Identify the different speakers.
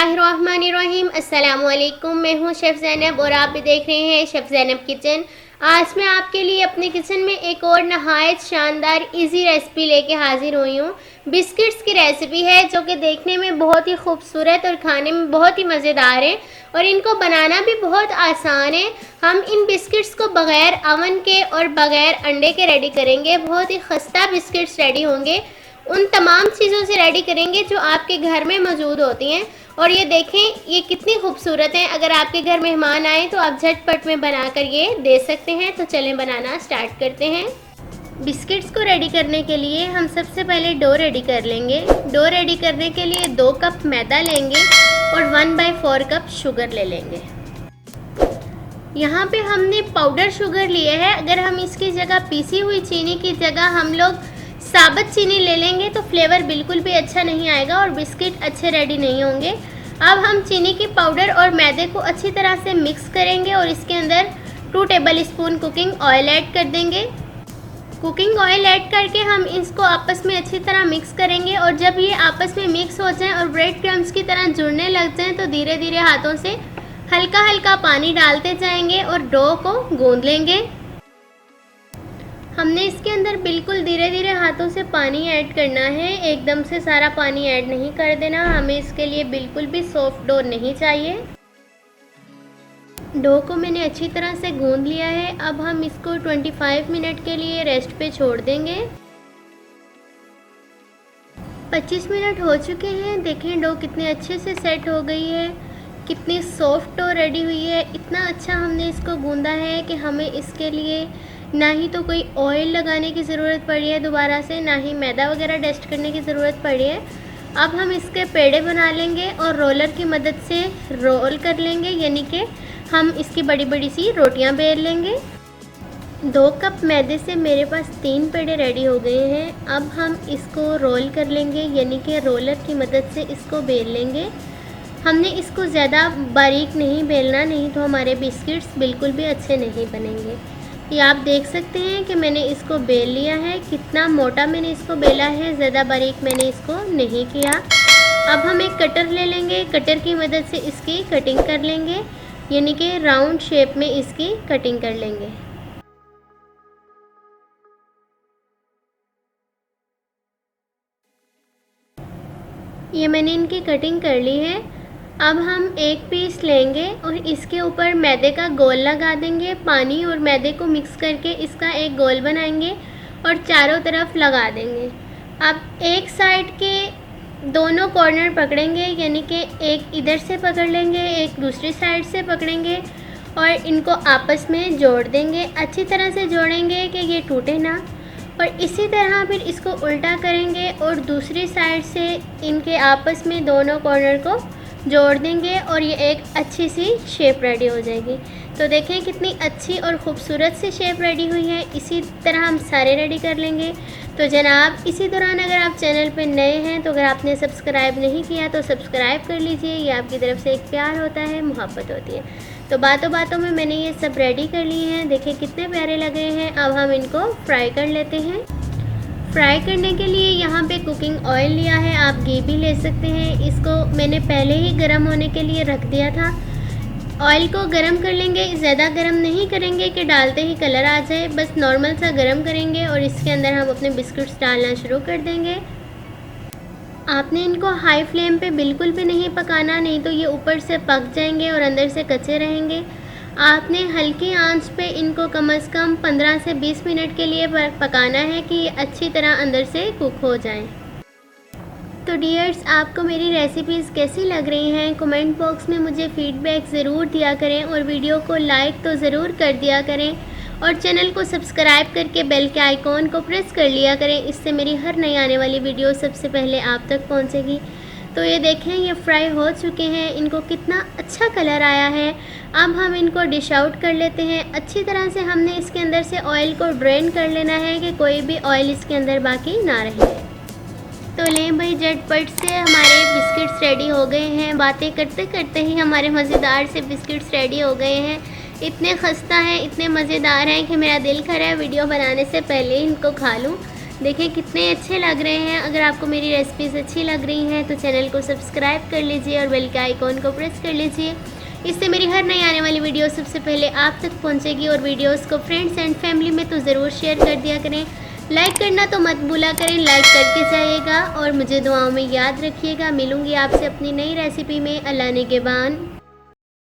Speaker 1: बिस्मिल्लाहिर्रहमानिर्रहीम। अस्सलामुअलैकुम। मैं हूँ शेफ़ ज़ैनब और आप भी देख रहे हैं शेफ़ ज़ैनब किचन। आज मैं आपके लिए अपने किचन में एक और नहायत शानदार इजी रेसिपी लेके हाजिर हुई हूँ। बिस्किट्स की रेसिपी है जो कि देखने में बहुत ही खूबसूरत और खाने में बहुत ही मज़ेदार है और इनको बनाना भी बहुत आसान है। हम इन बिस्किट्स को बग़ैर अवन के और बग़ैर अंडे के रेडी करेंगे। बहुत ही खस्ता बिस्किट्स रेडी होंगे। उन तमाम चीज़ों से रेडी करेंगे जो आपके घर में मौजूद होती हैं। और ये देखें ये कितनी खूबसूरत हैं। अगर आपके घर मेहमान आए तो आप झटपट में बनाकर ये दे सकते हैं। तो चलें बनाना स्टार्ट करते हैं। बिस्किट्स को रेडी करने के लिए हम सबसे पहले डो रेडी कर लेंगे। डो रेडी करने के लिए 2 कप मैदा लेंगे और 1/4 कप शुगर ले लेंगे। यहाँ पे हमने पाउडर शुगर लिए है। अगर हम इसकी जगह पीसी हुई चीनी की जगह हम लोग साबुत चीनी ले लेंगे तो फ्लेवर बिल्कुल भी अच्छा नहीं आएगा और बिस्किट अच्छे रेडी नहीं होंगे। अब हम चीनी की पाउडर और मैदे को अच्छी तरह से मिक्स करेंगे और इसके अंदर 2 टेबलस्पून कुकिंग ऑयल ऐड कर देंगे। कुकिंग ऑयल ऐड करके हम इसको आपस में अच्छी तरह मिक्स करेंगे और जब ये आपस में मिक्स हो जाएं और ब्रेड क्रम्स की तरह जुड़ने लग जाएं तो धीरे धीरे हाथों से हल्का हल्का पानी डालते जाएंगे और डो को गूंद लेंगे। हमने इसके अंदर बिल्कुल धीरे धीरे हाथों से पानी ऐड करना है, एकदम से सारा पानी ऐड नहीं कर देना। हमें इसके लिए बिल्कुल भी सॉफ्ट डो नहीं चाहिए। डो को मैंने अच्छी तरह से गूंद लिया है। अब हम इसको 25 मिनट के लिए रेस्ट पे छोड़ देंगे। 25 मिनट हो चुके हैं। देखें डो कितने अच्छे से सेट हो गई है, कितनी सॉफ्ट डो रेडी हुई है। इतना अच्छा हमने इसको गूंदा है कि हमें इसके लिए ना ही तो कोई ऑयल लगाने की ज़रूरत पड़ी है दोबारा से, ना ही मैदा वगैरह डस्ट करने की ज़रूरत पड़ी है। अब हम इसके पेड़े बना लेंगे और रोलर की मदद से रोल कर लेंगे, यानी कि हम इसकी बड़ी बड़ी सी रोटियां बेल लेंगे। 2 कप मैदे से मेरे पास 3 पेड़े रेडी हो गए हैं। अब हम इसको रोल कर लेंगे, यानी कि रोलर की मदद से इसको बेल लेंगे। हमने इसको ज़्यादा बारीक नहीं बेलना, नहीं तो हमारे बिस्किट्स बिल्कुल भी अच्छे नहीं बनेंगे। ये आप देख सकते हैं कि मैंने इसको बेल लिया है। कितना मोटा मैंने इसको बेला है, ज़्यादा बारीक मैंने इसको नहीं किया। अब हम एक कटर ले लेंगे, कटर की मदद से इसकी कटिंग कर लेंगे, यानी कि राउंड शेप में इसकी कटिंग कर लेंगे। ये मैंने इनकी कटिंग कर ली है। अब हम एक पीस लेंगे और इसके ऊपर मैदे का गोल लगा देंगे। पानी और मैदे को मिक्स करके इसका एक गोल बनाएंगे और चारों तरफ लगा देंगे। अब एक साइड के दोनों कॉर्नर पकड़ेंगे, यानी कि एक इधर से पकड़ लेंगे, एक दूसरी साइड से पकड़ेंगे और इनको आपस में जोड़ देंगे। अच्छी तरह से जोड़ेंगे कि ये टूटे ना। और इसी तरह फिर इसको उल्टा करेंगे और दूसरी साइड से इनके आपस में दोनों कॉर्नर को जोड़ देंगे और ये एक अच्छी सी शेप रेडी हो जाएगी। तो देखें कितनी अच्छी और ख़ूबसूरत सी शेप रेडी हुई है। इसी तरह हम सारे रेडी कर लेंगे। तो जनाब इसी दौरान अगर आप चैनल पर नए हैं तो अगर आपने सब्सक्राइब नहीं किया तो सब्सक्राइब कर लीजिए। ये आपकी तरफ से एक प्यार होता है, मोहब्बत होती है। तो बातों बातों में मैंने ये सब रेडी कर लिए हैं। देखें कितने प्यारे लगे हैं। अब हम इनको फ्राई कर लेते हैं। फ्राई करने के लिए यहाँ पे कुकिंग ऑयल लिया है, आप घी भी ले सकते हैं। इसको मैंने पहले ही गर्म होने के लिए रख दिया था। ऑयल को गर्म कर लेंगे, ज़्यादा गर्म नहीं करेंगे कि डालते ही कलर आ जाए, बस नॉर्मल सा गर्म करेंगे और इसके अंदर हम अपने बिस्किट्स डालना शुरू कर देंगे। आपने इनको हाई फ्लेम पे बिल्कुल भी नहीं पकाना, नहीं तो ये ऊपर से पक जाएंगे और अंदर से कच्चे रहेंगे। आपने हल्की आंच पे इनको कम से कम 15 से 20 मिनट के लिए पकाना है कि ये अच्छी तरह अंदर से कुक हो जाएं। तो डियर्स आपको मेरी रेसिपीज़ कैसी लग रही हैं, कमेंट बॉक्स में मुझे फ़ीडबैक ज़रूर दिया करें और वीडियो को लाइक तो ज़रूर कर दिया करें और चैनल को सब्सक्राइब करके बेल के आइकॉन को प्रेस कर लिया करें। इससे मेरी हर नई आने वाली वीडियो सबसे पहले आप तक पहुँचेगी। तो ये देखें ये फ्राई हो चुके हैं, इनको कितना अच्छा कलर आया है। अब हम इनको डिश आउट कर लेते हैं। अच्छी तरह से हमने इसके अंदर से ऑयल को ड्रेन कर लेना है कि कोई भी ऑयल इसके अंदर बाकी ना रहे। तो लें भाई झटपट से हमारे बिस्किट्स रेडी हो गए हैं। बातें करते करते ही हमारे मज़ेदार से बिस्किट्स रेडी हो गए हैं। इतने खस्ता हैं, इतने मज़ेदार हैं कि मेरा दिल कर रहा है वीडियो बनाने से पहले ही इनको खा लूँ। देखिए कितने अच्छे लग रहे हैं। अगर आपको मेरी रेसिपीज़ अच्छी लग रही हैं तो चैनल को सब्सक्राइब कर लीजिए और बेल के आइकॉन को प्रेस कर लीजिए। इससे मेरी हर नई आने वाली वीडियो सबसे पहले आप तक पहुंचेगी। और वीडियोस को फ्रेंड्स एंड फैमिली में तो ज़रूर शेयर कर दिया करें। लाइक करना तो मत भूला करें, लाइक करके जाइएगा और मुझे दुआओं में याद रखिएगा। मिलूँगी आपसे अपनी नई रेसिपी में। अल्लाह ने के बान।